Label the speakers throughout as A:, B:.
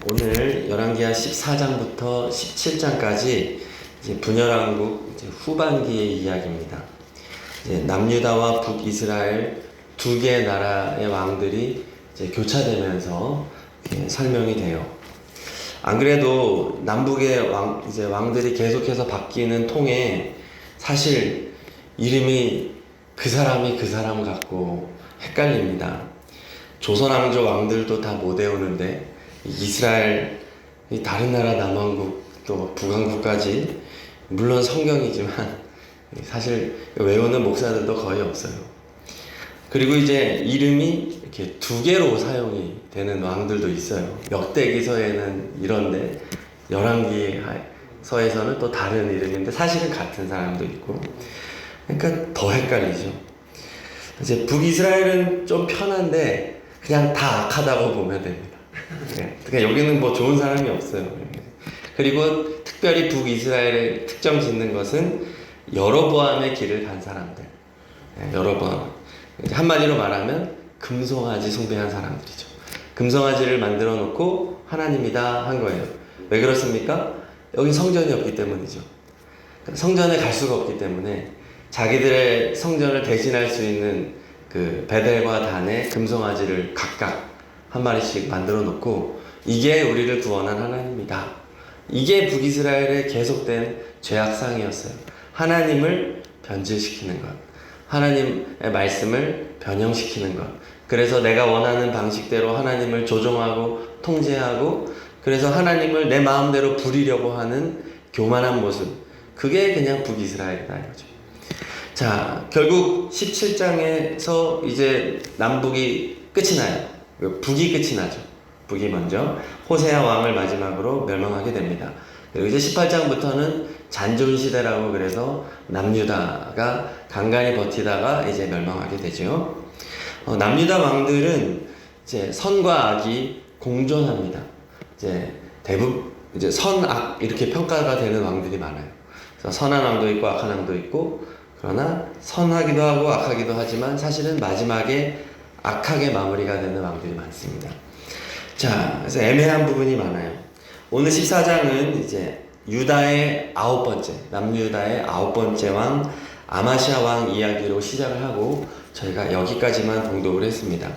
A: 오늘 열왕기하 14장부터 17장까지 이제 분열왕국 후반기의 이야기입니다. 이제 남유다와 북이스라엘 두 개의 나라의 왕들이 이제 교차되면서 설명이 돼요. 안 그래도 남북의 왕들이 계속해서 바뀌는 통에 사실 이름이 그 사람이 그 사람 같고 헷갈립니다. 조선왕조 왕들도 다 못 외우는데 이스라엘, 다른 나라 남왕국 또 북왕국까지 물론 성경이지만 사실 외우는 목사들도 거의 없어요. 그리고 이제 이름이 이렇게 두 개로 사용이 되는 왕들도 있어요. 역대기서에는 이런데 열왕기서에서는 또 다른 이름인데 사실은 같은 사람도 있고, 그러니까 더 헷갈리죠. 이제 북이스라엘은 좀 편한데 그냥 다 악하다고 보면 됩니다. 그러니까 여기는 뭐 좋은 사람이 없어요. 그리고 특별히 북이스라엘에 특정 짓는 것은 여로보암의 길을 간 사람들, 여로보암, 한마디로 말하면 금송아지 숭배한 사람들이죠. 금송아지를 만들어 놓고 하나님이다 한 거예요. 왜 그렇습니까? 여기 성전이 없기 때문이죠. 성전에 갈 수가 없기 때문에 자기들의 성전을 대신할 수 있는 그 베델과 단의 금송아지를 각각 한 마리씩 만들어 놓고, 이게 우리를 구원한 하나님이다. 이게 북이스라엘의 계속된 죄악상이었어요. 하나님을 변질시키는 것, 하나님의 말씀을 변형시키는 것. 그래서 내가 원하는 방식대로 하나님을 조종하고 통제하고, 그래서 하나님을 내 마음대로 부리려고 하는 교만한 모습, 그게 그냥 북이스라엘이다 이거죠. 자, 결국 17장에서 이제 남북이 끝이 나요. 북이 끝이 나죠. 북이 먼저 호세아 왕을 마지막으로 멸망하게 됩니다. 그리고 이제 18장부터는 잔존 시대라고 그래서 남유다가 간간히 버티다가 이제 멸망하게 되죠. 남유다 왕들은 이제 선과 악이 공존합니다. 이제 대부분 이제 선악 이렇게 평가가 되는 왕들이 많아요. 그래서 선한 왕도 있고 악한 왕도 있고, 그러나 선하기도 하고 악하기도 하지만 사실은 마지막에 악하게 마무리가 되는 왕들이 많습니다. 자, 그래서 애매한 부분이 많아요. 오늘 14장은 이제 유다의 9번째, 남유다의 9번째 왕 아마시아 왕 이야기로 시작을 하고 저희가 여기까지만 봉독을 했습니다.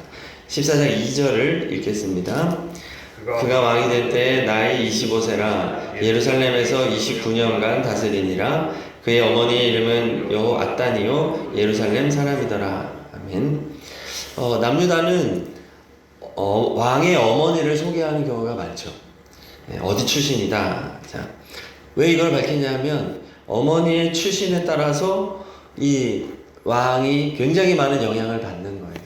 A: 14장 2절을 읽겠습니다. 그가 왕이 될 때 나이 25세라 예루살렘에서 29년간 다스리니라. 그의 어머니의 이름은 여호앗단이요 예루살렘 사람이더라. 아멘. 남유다는 왕의 어머니를 소개하는 경우가 많죠. 어디 출신이다. 자, 왜 이걸 밝히냐면 어머니의 출신에 따라서 이 왕이 굉장히 많은 영향을 받는 거예요.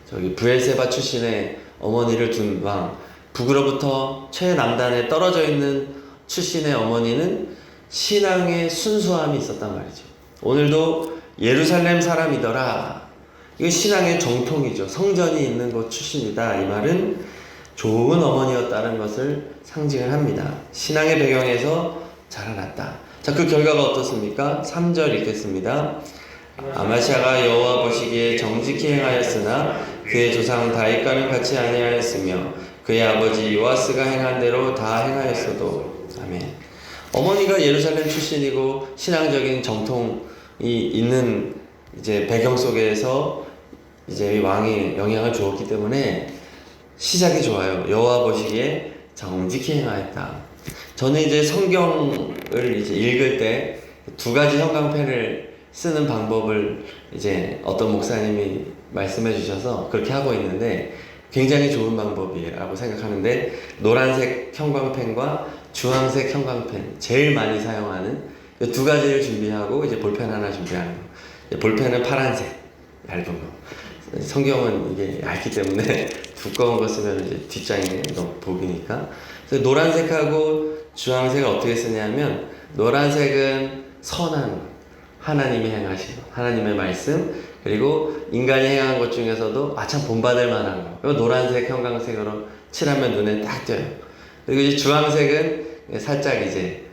A: 저기 브엘세바 출신의 어머니를 둔 왕, 북으로부터 최남단에 떨어져 있는 출신의 어머니는 신앙의 순수함이 있었단 말이죠. 오늘도 예루살렘 사람이더라. 이거 신앙의 정통이죠. 성전이 있는 곳 출신이다. 이 말은 좋은 어머니였다는 것을 상징을 합니다. 신앙의 배경에서 자라났다. 자, 그 결과가 어떻습니까? 3절 읽겠습니다. 아마시아가 여호와 보시기에 정직히 행하였으나 그의 조상 다윗과는 같이 아니하였으며 그의 아버지 요아스가 행한 대로 다 행하였어도. 아멘. 어머니가 예루살렘 출신이고 신앙적인 정통이 있는 이제 배경 속에서 이제 왕이 영향을 주었기 때문에 시작이 좋아요. 여호와 보시기에 정직히 행하였다. 저는 이제 성경을 이제 읽을 때 두 가지 형광펜을 쓰는 방법을 이제 어떤 목사님이 말씀해 주셔서 그렇게 하고 있는데 굉장히 좋은 방법이라고 생각하는데, 노란색 형광펜과 주황색 형광펜 제일 많이 사용하는 두 가지를 준비하고 이제 볼펜 하나 준비하는 거. 볼펜은 파란색 얇은 거. 성경은 이게 얇기 때문에 두꺼운 거 쓰면 이제 뒷장에 너무 보기니까. 그래서 노란색하고 주황색을 어떻게 쓰냐면, 노란색은 선한 하나님이 행하신 것, 하나님의 말씀, 그리고 인간이 행한 것 중에서도 참 본받을 만한 거, 노란색 형광색으로 칠하면 눈에 딱 띄어요. 그리고 이제 주황색은 살짝 이제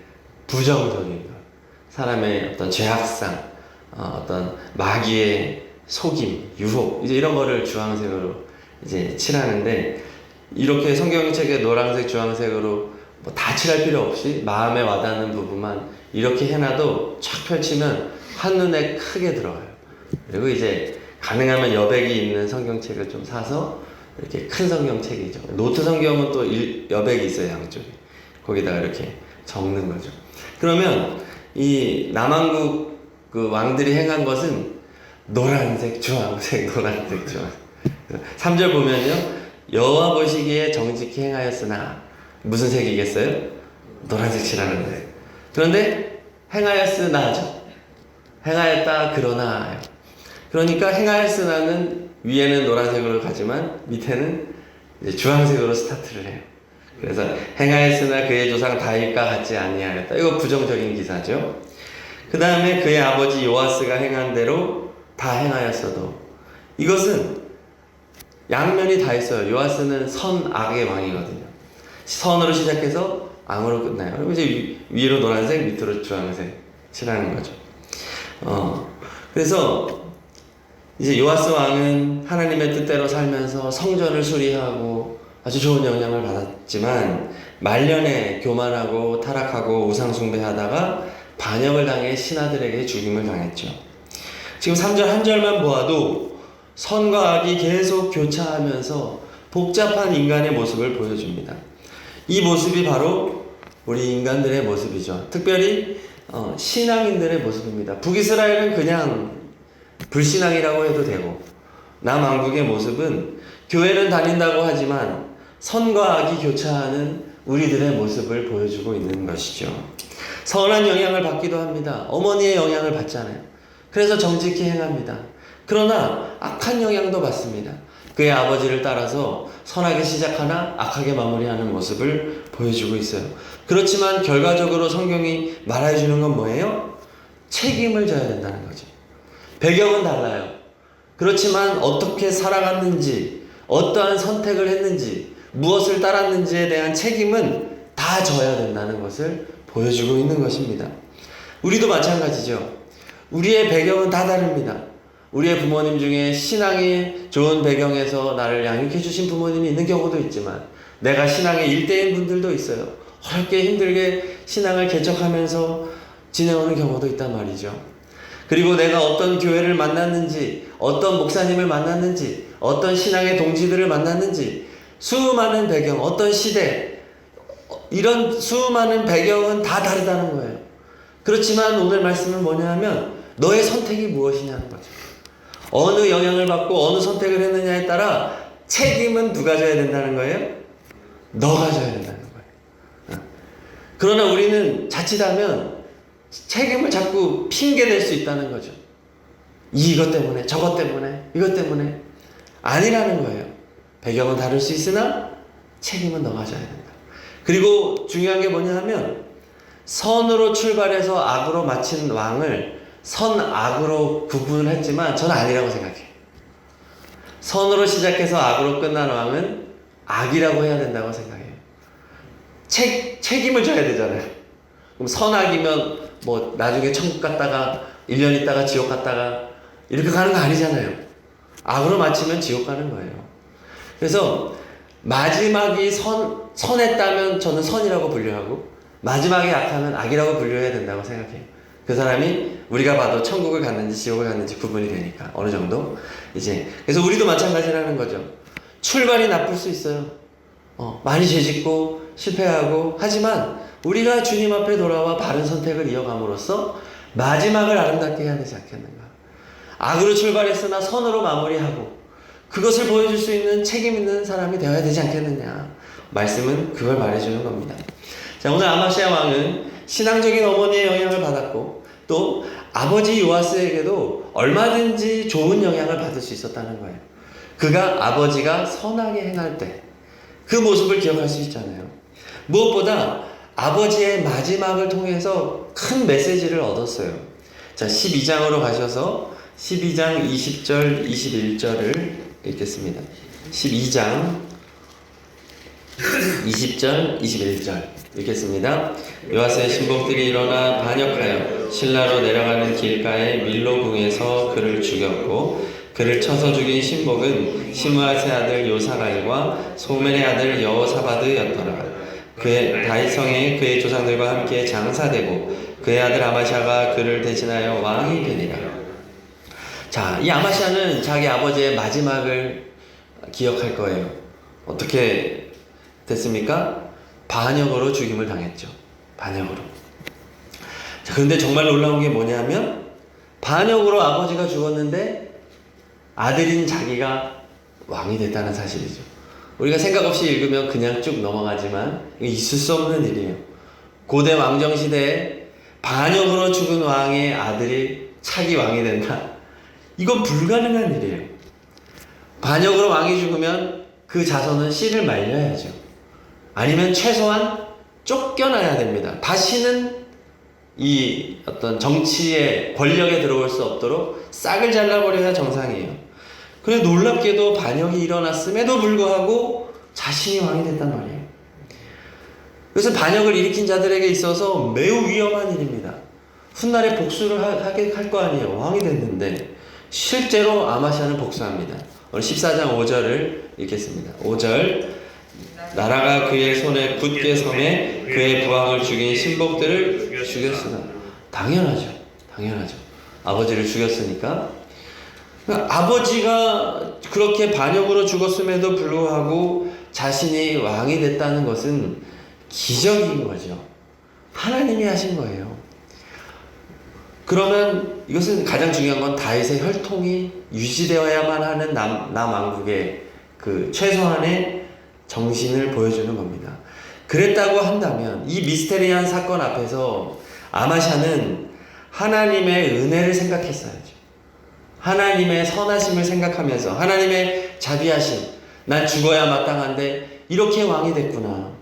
A: 부정적인 것, 사람의 어떤 죄악상, 어떤 마귀의 속임, 유혹, 이제 이런 거를 주황색으로 이제 칠하는데, 이렇게 성경책에 노란색, 주황색으로 뭐 다 칠할 필요 없이 마음에 와닿는 부분만 이렇게 해놔도 쫙 펼치면 한눈에 크게 들어와요. 그리고 이제 가능하면 여백이 있는 성경책을 좀 사서 이렇게 큰 성경책이죠. 노트 성경은 또 여백이 있어요, 양쪽에. 거기다가 이렇게 적는 거죠. 그러면 이 남한국 그 왕들이 행한 것은 노란색, 주황색, 노란색, 주황색. 3절 보면요. 여호와 보시기에 정직히 행하였으나 무슨 색이겠어요? 노란색 칠하는 색. 그런데 행하였으나죠. 행하였다 그러나. 그러니까 행하였으나는 위에는 노란색으로 가지만 밑에는 이제 주황색으로 스타트를 해요. 그래서 행하였으나 그의 조상 다윗과 같지 아니하였다. 이거 부정적인 기사죠. 그 다음에 그의 아버지 요아스가 행한 대로 다 행하였어도, 이것은 양면이 다 있어요. 요아스는 선악의 왕이거든요. 선으로 시작해서 악으로 끝나요. 그럼 이제 위로 노란색, 밑으로 주황색 칠하는 거죠. 그래서 이제 요아스 왕은 하나님의 뜻대로 살면서 성전을 수리하고 아주 좋은 영향을 받았지만 말년에 교만하고 타락하고 우상숭배하다가 반역을 당해 신하들에게 죽임을 당했죠. 지금 3절 한 절만 보아도 선과 악이 계속 교차하면서 복잡한 인간의 모습을 보여줍니다. 이 모습이 바로 우리 인간들의 모습이죠. 특별히 신앙인들의 모습입니다. 북이스라엘은 그냥 불신앙이라고 해도 되고, 남왕국의 모습은 교회는 다닌다고 하지만 선과 악이 교차하는 우리들의 모습을 보여주고 있는 것이죠. 선한 영향을 받기도 합니다. 어머니의 영향을 받잖아요. 그래서 정직히 행합니다. 그러나 악한 영향도 받습니다. 그의 아버지를 따라서 선하게 시작하나 악하게 마무리하는 모습을 보여주고 있어요. 그렇지만 결과적으로 성경이 말해주는 건 뭐예요? 책임을 져야 된다는 거죠. 배경은 달라요. 그렇지만 어떻게 살아갔는지, 어떠한 선택을 했는지, 무엇을 따랐는지에 대한 책임은 다 져야 된다는 것을 보여주고 있는 것입니다. 우리도 마찬가지죠. 우리의 배경은 다 다릅니다. 우리의 부모님 중에 신앙이 좋은 배경에서 나를 양육해 주신 부모님이 있는 경우도 있지만, 내가 신앙의 일대인 분들도 있어요. 어렵게 힘들게 신앙을 개척하면서 지내오는 경우도 있단 말이죠. 그리고 내가 어떤 교회를 만났는지, 어떤 목사님을 만났는지, 어떤 신앙의 동지들을 만났는지, 수많은 배경, 어떤 시대, 이런 수많은 배경은 다 다르다는 거예요. 그렇지만 오늘 말씀은 뭐냐 하면 너의 선택이 무엇이냐는 거죠. 어느 영향을 받고 어느 선택을 했느냐에 따라 책임은 누가 져야 된다는 거예요? 너가 져야 된다는 거예요. 그러나 우리는 자칫하면 책임을 자꾸 핑계댈 수 있다는 거죠. 이것 때문에, 저것 때문에, 이것 때문에. 아니라는 거예요. 배경은 다를 수 있으나 책임은 너가 져야 된다. 그리고 중요한 게 뭐냐 하면 선으로 출발해서 악으로 마친 왕을 선악으로 구분을 했지만 저는 아니라고 생각해요. 선으로 시작해서 악으로 끝난 왕은 악이라고 해야 된다고 생각해요. 책임을 져야 되잖아요. 그럼 선악이면 뭐 나중에 천국 갔다가 1년 있다가 지옥 갔다가 이렇게 가는 거 아니잖아요. 악으로 마치면 지옥 가는 거예요. 그래서 마지막이 선했다면 저는 선이라고 분류하고, 마지막이 악하면 악이라고 분류해야 된다고 생각해요. 그 사람이 우리가 봐도 천국을 갔는지 지옥을 갔는지 구분이 되니까 어느 정도 이제. 그래서 우리도 마찬가지라는 거죠. 출발이 나쁠 수 있어요. 많이 죄짓고 실패하고, 하지만 우리가 주님 앞에 돌아와 바른 선택을 이어감으로써 마지막을 아름답게 해야 되지 않겠는가. 악으로 출발했으나 선으로 마무리하고 그것을 보여줄 수 있는 책임 있는 사람이 되어야 되지 않겠느냐. 말씀은 그걸 말해주는 겁니다. 자, 오늘 아마시아 왕은 신앙적인 어머니의 영향을 받았고, 또 아버지 요아스에게도 얼마든지 좋은 영향을 받을 수 있었다는 거예요. 그가 아버지가 선하게 행할 때 그 모습을 기억할 수 있잖아요. 무엇보다 아버지의 마지막을 통해서 큰 메시지를 얻었어요. 자, 12장으로 가셔서 12장 20절 21절을 읽겠습니다. 12장 20절 21절 읽겠습니다. 요아스의 신복들이 일어나 반역하여 신라로 내려가는 길가의 밀로궁에서 그를 죽였고, 그를 쳐서 죽인 신복은 시므앗의 아들 요사갈과 소멜의 아들 여호사바드였더라. 그의 다윗성에 그의 조상들과 함께 장사되고 그의 아들 아마시아가 그를 대신하여 왕이 되니라. 자, 이 아마시아는 자기 아버지의 마지막을 기억할 거예요. 어떻게 됐습니까? 반역으로 죽임을 당했죠. 반역으로. 자, 그런데 정말 놀라운 게 뭐냐면 반역으로 아버지가 죽었는데 아들인 자기가 왕이 됐다는 사실이죠. 우리가 생각 없이 읽으면 그냥 쭉 넘어가지만 있을 수 없는 일이에요. 고대 왕정시대에 반역으로 죽은 왕의 아들이 차기 왕이 된다. 이건 불가능한 일이에요. 반역으로 왕이 죽으면 그 자손은 씨를 말려야죠. 아니면 최소한 쫓겨나야 됩니다. 다시는 이 어떤 정치의 권력에 들어올 수 없도록 싹을 잘라버려야 정상이에요. 그런데 놀랍게도 반역이 일어났음에도 불구하고 자신이 왕이 됐단 말이에요. 그래서 반역을 일으킨 자들에게 있어서 매우 위험한 일입니다. 훗날에 복수를 하게 할 거 아니에요. 왕이 됐는데 실제로 아마시아는 복수합니다. 오늘 14장 5절을 읽겠습니다. 5절 나라가 그의 손에 굳게 섬에 그의 부왕을 죽인 신복들을 죽였으나 당연하죠. 아버지를 죽였으니까. 아버지가 그렇게 반역으로 죽었음에도 불구하고 자신이 왕이 됐다는 것은 기적인 거죠. 하나님이 하신 거예요. 그러면 이것은 가장 중요한 건 다윗의 혈통이 유지되어야만 하는 남왕국의 그 최소한의 정신을 보여주는 겁니다. 그랬다고 한다면 이 미스테리한 사건 앞에서 아마샤는 하나님의 은혜를 생각했어야죠. 하나님의 선하심을 생각하면서 하나님의 자비하심, 난 죽어야 마땅한데 이렇게 왕이 됐구나.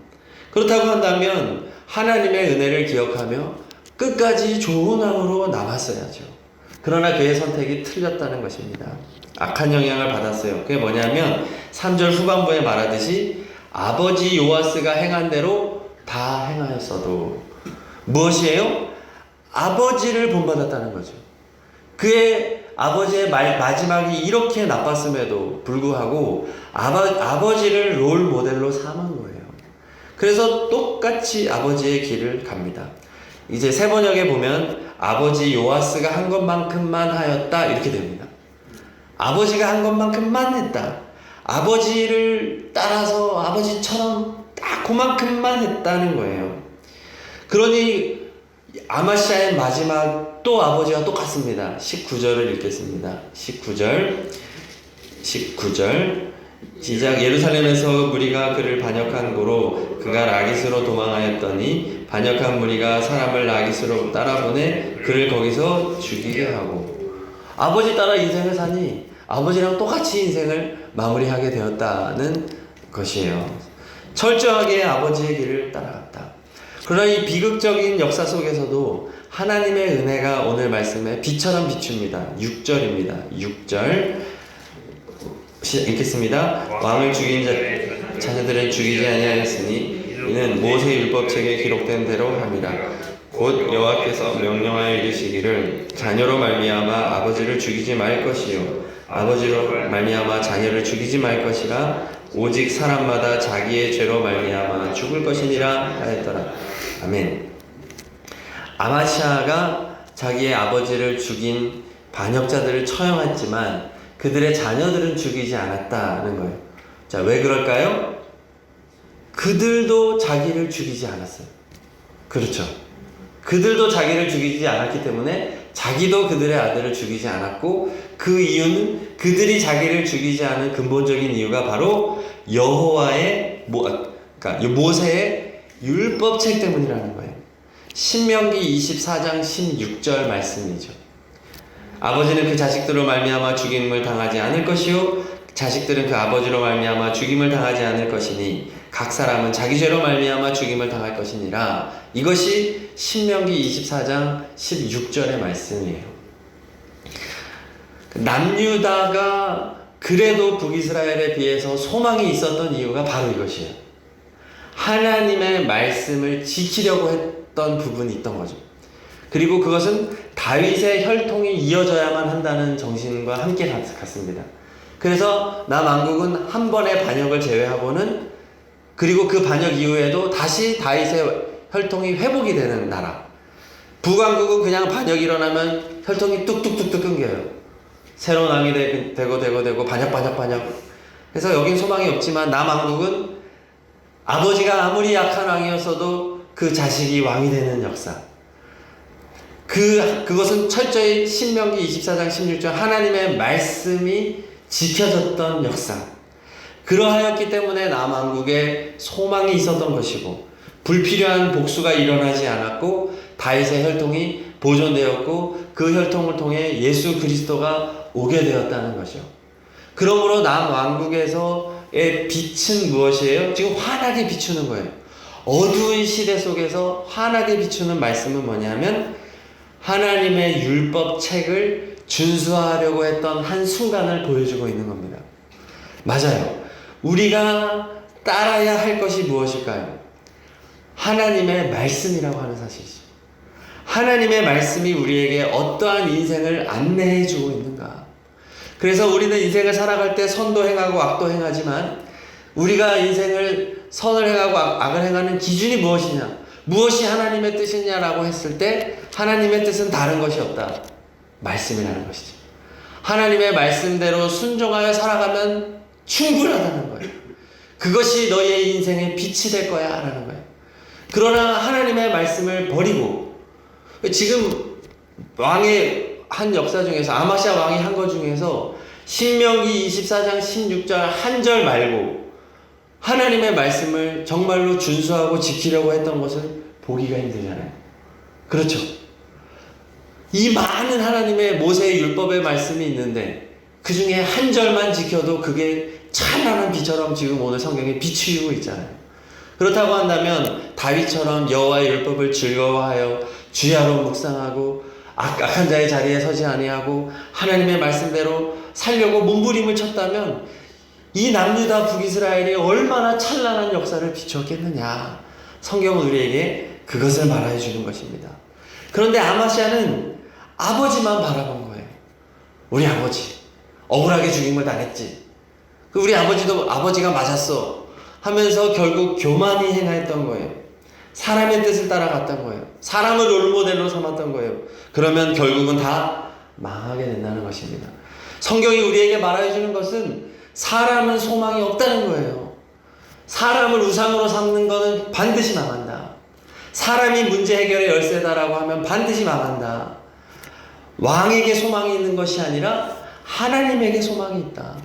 A: 그렇다고 한다면 하나님의 은혜를 기억하며 끝까지 좋은 왕으로 남았어야죠. 그러나 그의 선택이 틀렸다는 것입니다. 악한 영향을 받았어요. 그게 뭐냐면 3절 후반부에 말하듯이 아버지 요아스가 행한 대로 다 행하였어도 무엇이에요? 아버지를 본받았다는 거죠. 그의 아버지의 마지막이 이렇게 나빴음에도 불구하고 아버지를 롤 모델로 삼은 거예요. 그래서 똑같이 아버지의 길을 갑니다. 이제 세 번역에 보면 아버지 요아스가 한 것만큼만 하였다 이렇게 됩니다. 아버지가 한 것만큼만 했다. 아버지를 따라서 아버지처럼 딱 그만큼만 했다는 거예요. 그러니 아마시아의 마지막 또 아버지와 똑같습니다. 19절을 읽겠습니다. 19절 시작. 예루살렘에서 무리가 그를 반역한 고로 그가 라기스로 도망하였더니 반역한 무리가 사람을 라기스로 따라보내 그를 거기서 죽이게 하고 아버지 따라 인생을 사니 아버지랑 똑같이 인생을 마무리하게 되었다는 것이에요. 철저하게 아버지의 길을 따라갔다. 그러나 이 비극적인 역사 속에서도 하나님의 은혜가 오늘 말씀에 비처럼 비춥니다. 6절입니다. 6절 읽겠습니다. 왕을 죽인 자녀들은 죽이지 아니하였으니 이는 모세 율법책에 기록된 대로 함이라. 곧 여호와께서 명령하여 이르시기를 자녀로 말미암아 아버지를 죽이지 말 것이요 아버지로 말미암아 자녀를 죽이지 말 것이라 오직 사람마다 자기의 죄로 말미암아 죽을 것이니라 하였더라. 아멘. 아마시아가 자기의 아버지를 죽인 반역자들을 처형했지만 그들의 자녀들은 죽이지 않았다는 거예요. 자, 왜 그럴까요? 그들도 자기를 죽이지 않았어요. 그렇죠. 그들도 자기를 죽이지 않았기 때문에 자기도 그들의 아들을 죽이지 않았고 그 이유는 그들이 자기를 죽이지 않은 근본적인 이유가 바로 여호와의 그러니까 모세의 율법책 때문이라는 거예요. 신명기 24장 16절 말씀이죠. 아버지는 그 자식들로 말미암아 죽임을 당하지 않을 것이요 자식들은 그 아버지로 말미암아 죽임을 당하지 않을 것이니 각 사람은 자기 죄로 말미암아 죽임을 당할 것이니라. 이것이 신명기 24장 16절의 말씀이에요. 남유다가 그래도 북이스라엘에 비해서 소망이 있었던 이유가 바로 이것이에요. 하나님의 말씀을 지키려고 했던 부분이 있던 거죠. 그리고 그것은 다윗의 혈통이 이어져야만 한다는 정신과 함께 갔습니다. 그래서 남왕국은 한 번의 반역을 제외하고는, 그리고 그 반역 이후에도 다시 다윗의 혈통이 회복이 되는 나라. 북왕국은 그냥 반역이 일어나면 혈통이 뚝뚝뚝뚝 끊겨요. 새로운 왕이 되고 반역. 그래서 여긴 소망이 없지만 남왕국은 아버지가 아무리 약한 왕이었어도 그 자식이 왕이 되는 역사. 그것은 철저히 신명기 24장 16절 하나님의 말씀이 지켜졌던 역사. 그러하였기 때문에 남왕국에 소망이 있었던 것이고, 불필요한 복수가 일어나지 않았고, 다윗의 혈통이 보존되었고, 그 혈통을 통해 예수 그리스도가 오게 되었다는 것이죠. 그러므로 남왕국에서의 빛은 무엇이에요? 지금 환하게 비추는 거예요. 어두운 시대 속에서 환하게 비추는 말씀은 뭐냐면, 하나님의 율법 책을 준수하려고 했던 한 순간을 보여주고 있는 겁니다. 맞아요. 우리가 따라야 할 것이 무엇일까요? 하나님의 말씀이라고 하는 사실이죠. 하나님의 말씀이 우리에게 어떠한 인생을 안내해 주고 있는가. 그래서 우리는 인생을 살아갈 때 선도 행하고 악도 행하지만, 우리가 인생을 선을 행하고 악을 행하는 기준이 무엇이냐, 무엇이 하나님의 뜻이냐라고 했을 때 하나님의 뜻은 다른 것이 없다. 말씀이라는 것이죠. 하나님의 말씀대로 순종하여 살아가면 충분하다는 거예요. 그것이 너의 인생의 빛이 될 거야 라는 거예요. 그러나 하나님의 말씀을 버리고, 지금 왕의 한 역사 중에서, 아마시아 왕이 한 것 중에서 신명기 24장 16절 한 절 말고 하나님의 말씀을 정말로 준수하고 지키려고 했던 것을 보기가 힘들잖아요. 그렇죠? 이 많은 하나님의 모세의 율법의 말씀이 있는데 그 중에 한 절만 지켜도 그게 찬란한 비처럼 지금 오늘 성경에 비추이고 있잖아요. 그렇다고 한다면 다윗처럼 여호와의 율법을 즐거워하여 주야로 묵상하고 악한 자의 자리에 서지 아니하고 하나님의 말씀대로 살려고 몸부림을 쳤다면 이 남유다 북이스라엘이 얼마나 찬란한 역사를 비추었겠느냐. 성경은 우리에게 그것을 말해 주는 것입니다. 그런데 아마시아는 아버지만 바라본 거예요. 우리 아버지 억울하게 죽임을 당했지. 우리 아버지가 맞았어 하면서 결국 교만이 행하였던 거예요. 사람의 뜻을 따라갔던 거예요. 사람을 롤모델로 삼았던 거예요. 그러면 결국은 다 망하게 된다는 것입니다. 성경이 우리에게 말해 주는 것은 사람은 소망이 없다는 거예요. 사람을 우상으로 삼는 것은 반드시 망한다. 사람이 문제 해결의 열쇠다라고 하면 반드시 망한다. 왕에게 소망이 있는 것이 아니라 하나님에게 소망이 있다.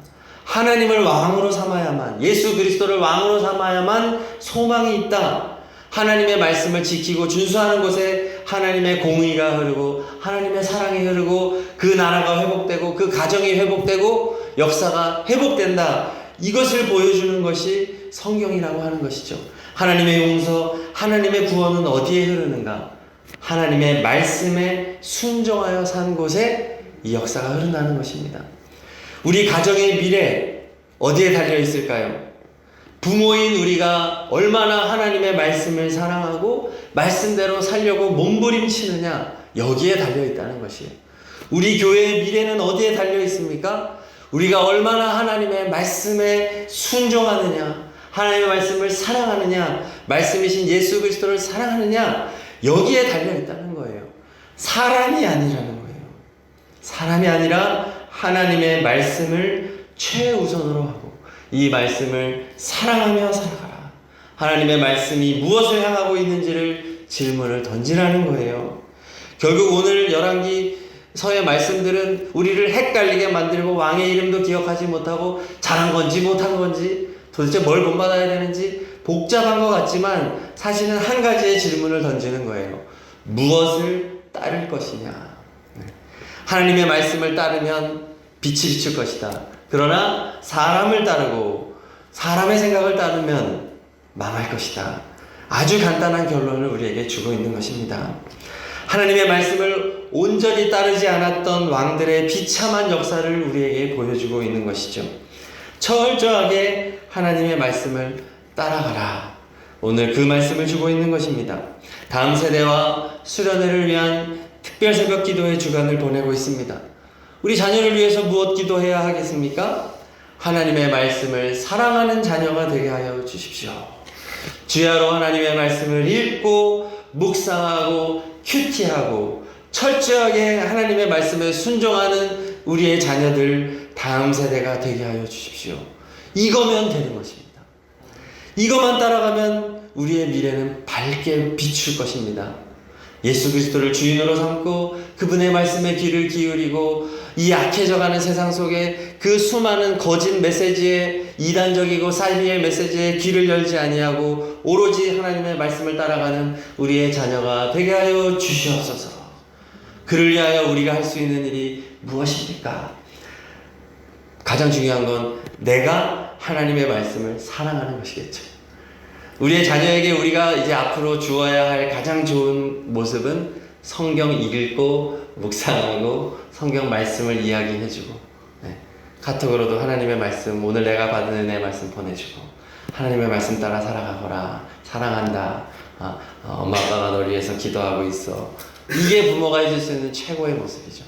A: 하나님을 왕으로 삼아야만, 예수 그리스도를 왕으로 삼아야만 소망이 있다. 하나님의 말씀을 지키고 준수하는 곳에 하나님의 공의가 흐르고 하나님의 사랑이 흐르고 그 나라가 회복되고 그 가정이 회복되고 역사가 회복된다. 이것을 보여주는 것이 성경이라고 하는 것이죠. 하나님의 용서, 하나님의 구원은 어디에 흐르는가? 하나님의 말씀에 순종하여 산 곳에 이 역사가 흐른다는 것입니다. 우리 가정의 미래 어디에 달려 있을까요? 부모인 우리가 얼마나 하나님의 말씀을 사랑하고 말씀대로 살려고 몸부림치느냐, 여기에 달려 있다는 것이에요. 우리 교회의 미래는 어디에 달려 있습니까? 우리가 얼마나 하나님의 말씀에 순종하느냐, 하나님의 말씀을 사랑하느냐, 말씀이신 예수 그리스도를 사랑하느냐, 여기에 달려 있다는 거예요. 사람이 아니라는 거예요. 사람이 아니라 하나님의 말씀을 최우선으로 하고 이 말씀을 사랑하며 살아가라. 하나님의 말씀이 무엇을 향하고 있는지를 질문을 던지라는 거예요. 결국 오늘 열왕기서의 말씀들은 우리를 헷갈리게 만들고 왕의 이름도 기억하지 못하고 잘한 건지 못한 건지 도대체 뭘 본받아야 되는지 복잡한 것 같지만 사실은 한 가지의 질문을 던지는 거예요. 무엇을 따를 것이냐. 하나님의 말씀을 따르면 빛이 비칠 것이다. 그러나 사람을 따르고 사람의 생각을 따르면 망할 것이다. 아주 간단한 결론을 우리에게 주고 있는 것입니다. 하나님의 말씀을 온전히 따르지 않았던 왕들의 비참한 역사를 우리에게 보여주고 있는 것이죠. 철저하게 하나님의 말씀을 따라가라. 오늘 그 말씀을 주고 있는 것입니다. 다음 세대와 수련회를 위한 특별 새벽 기도의 주간을 보내고 있습니다. 우리 자녀를 위해서 무엇 기도해야 하겠습니까? 하나님의 말씀을 사랑하는 자녀가 되게 하여 주십시오. 주야로 하나님의 말씀을 읽고 묵상하고 큐티하고 철저하게 하나님의 말씀에 순종하는 우리의 자녀들 다음 세대가 되게 하여 주십시오. 이거면 되는 것입니다. 이것만 따라가면 우리의 미래는 밝게 비출 것입니다. 예수 그리스도를 주인으로 삼고 그분의 말씀에 귀를 기울이고 이 약해져가는 세상 속에 그 수많은 거짓 메시지에 이단적이고 사이비의 메시지에 귀를 열지 아니하고 오로지 하나님의 말씀을 따라가는 우리의 자녀가 되게 하여 주시옵소서. 그를 위하여 우리가 할 수 있는 일이 무엇입니까? 가장 중요한 건 내가 하나님의 말씀을 사랑하는 것이겠죠. 우리의 자녀에게 우리가 이제 앞으로 주어야 할 가장 좋은 모습은 성경 읽고 묵상하고 성경 말씀을 이야기해주고, 카톡으로도 하나님의 말씀, 오늘 내가 받은 은혜의 말씀 보내주고, 하나님의 말씀 따라 살아가거라, 사랑한다, 엄마 아빠가 널 위해서 기도하고 있어. 이게 부모가 해줄 수 있는 최고의 모습이죠.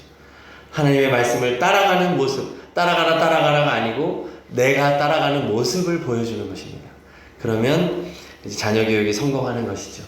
A: 하나님의 말씀을 따라가는 모습, 따라가라가 아니고 내가 따라가는 모습을 보여주는 것입니다. 그러면 이제 자녀 교육이 성공하는 것이죠.